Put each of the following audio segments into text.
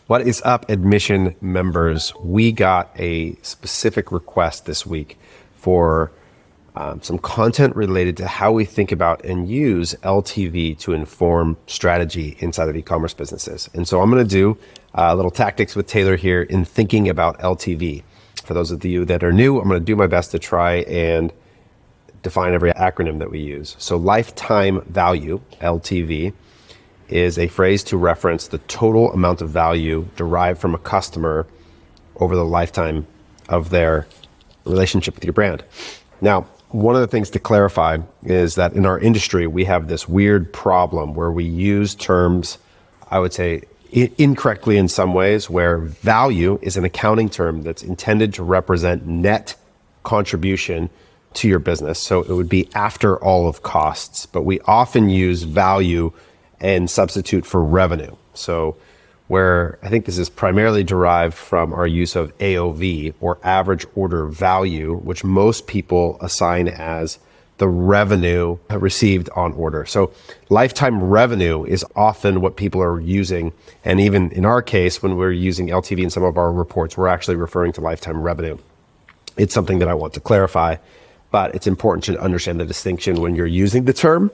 What is up, Admission members? We got a specific request this week for some content related to how we think about and use LTV to inform strategy inside of e-commerce businesses. And so I'm going to do a little tactics with Taylor here in thinking about LTV. For those of you that are new, I'm going to do my best to try and define every acronym that we use. So lifetime value, LTV, is a phrase to reference the total amount of value derived from a customer over the lifetime of their relationship with your brand. Now, one of the things to clarify is that in our industry, we have this weird problem where we use terms, I would say, incorrectly in some ways, where value is an accounting term that's intended to represent net contribution to your business. So it would be after all of costs, but we often use value and substitute for revenue. So where I think this is primarily derived from our use of AOV, or average order value, which most people assign as the revenue received on order. So lifetime revenue is often what people are using. And even in our case, when we're using LTV in some of our reports, we're actually referring to lifetime revenue. It's something that I want to clarify, but it's important to understand the distinction when you're using the term.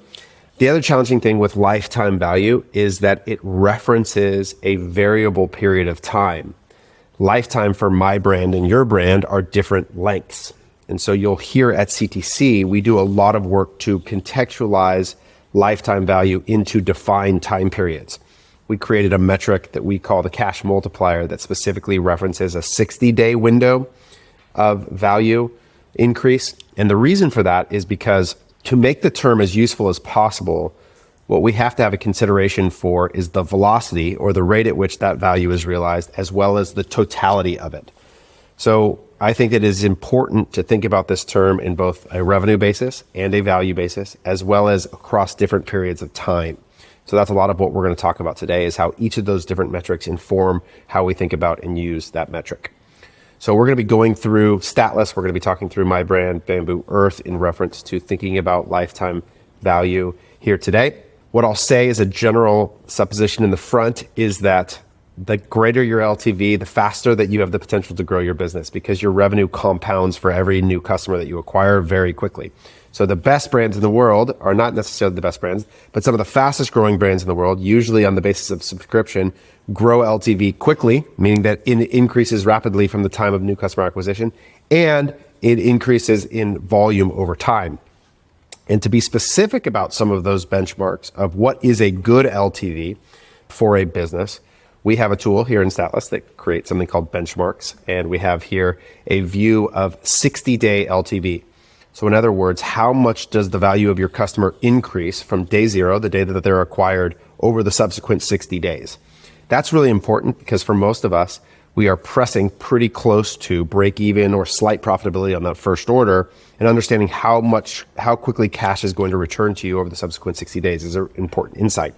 The other challenging thing with lifetime value is that it references a variable period of time. Lifetime for my brand and your brand are different lengths. And so you'll hear at CTC, we do a lot of work to contextualize lifetime value into defined time periods. We created a metric that we call the cash multiplier that specifically references a 60-day window of value increase. And the reason for that is because to make the term as useful as possible, what we have to have a consideration for is the velocity, or the rate at which that value is realized, as well as the totality of it. So I think it is important to think about this term in both a revenue basis and a value basis, as well as across different periods of time. So that's a lot of what we're going to talk about today, is how each of those different metrics inform how we think about and use that metric. So we're going to be going through Statless. We're going to be talking through my brand, Bamboo Earth, in reference to thinking about lifetime value here today. What I'll say as a general supposition in the front is that the greater your LTV, the faster that you have the potential to grow your business, because your revenue compounds for every new customer that you acquire very quickly. So the best brands in the world are not necessarily the best brands, but some of the fastest growing brands in the world, usually on the basis of subscription, grow LTV quickly, meaning that it increases rapidly from the time of new customer acquisition, and it increases in volume over time. And to be specific about some of those benchmarks of what is a good LTV for a business, we have a tool here in Statless that creates something called benchmarks. And we have here a view of 60-day LTV. So in other words, how much does the value of your customer increase from day zero, the day that they're acquired, over the subsequent 60 days? That's really important because for most of us, we are pressing pretty close to break even or slight profitability on that first order, and understanding how quickly cash is going to return to you over the subsequent 60 days is an important insight.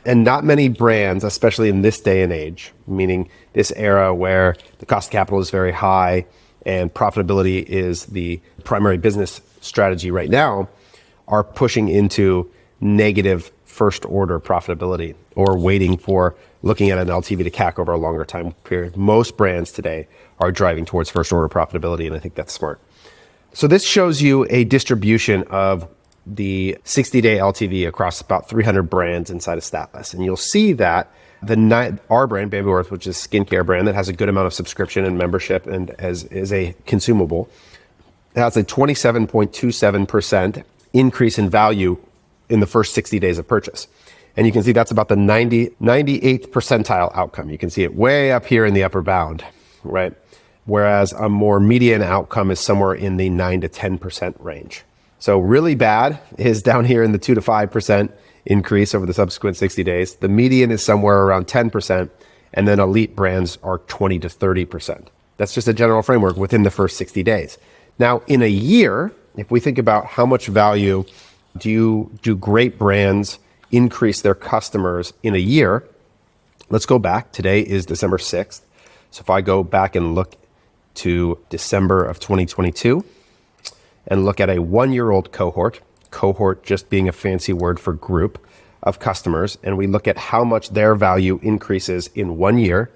And not many brands, especially in this day and age, meaning this era where the cost of capital is very high and profitability is the primary business strategy right now, are pushing into negative first order profitability, or waiting for looking at an LTV to CAC over a longer time period. Most brands today are driving towards first order profitability, and I think that's smart. So this shows you a distribution of the 60-day LTV across about 300 brands inside of Statless. And you'll see that our brand, Bamboo Earth, which is a skincare brand that has a good amount of subscription and membership and is a consumable, has a 27.27% increase in value in the first 60 days of purchase. And you can see that's about the 98th percentile outcome. You can see it way up here in the upper bound, right? Whereas a more median outcome is somewhere in the 9 to 10% range. So really bad is down here in the 2 to 5% increase over the subsequent 60 days. The median is somewhere around 10%, and then elite brands are 20 to 30%. That's just a general framework within the first 60 days. Now, in a year, if we think about how much value do great brands increase their customers in a year, let's go back. Today is December 6th. So if I go back and look to December of 2022 and look at a 1-year-old cohort just being a fancy word for group of customers, and we look at how much their value increases in 1 year,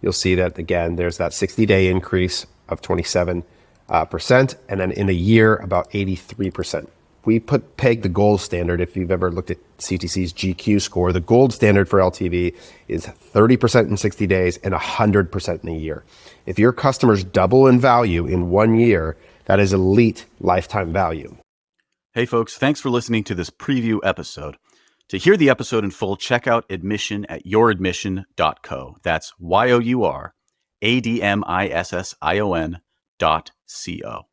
you'll see that, again, there's that 60-day increase of 27%, and then in a year, about 83%. We peg the gold standard. If you've ever looked at CTC's GQ score, the gold standard for LTV is 30% in 60 days and 100% in a year. If your customers double in value in 1 year, that is elite lifetime value. Hey folks, thanks for listening to this preview episode. To hear the episode in full, check out Admission at youradmission.co. That's YOURADMISSION.co.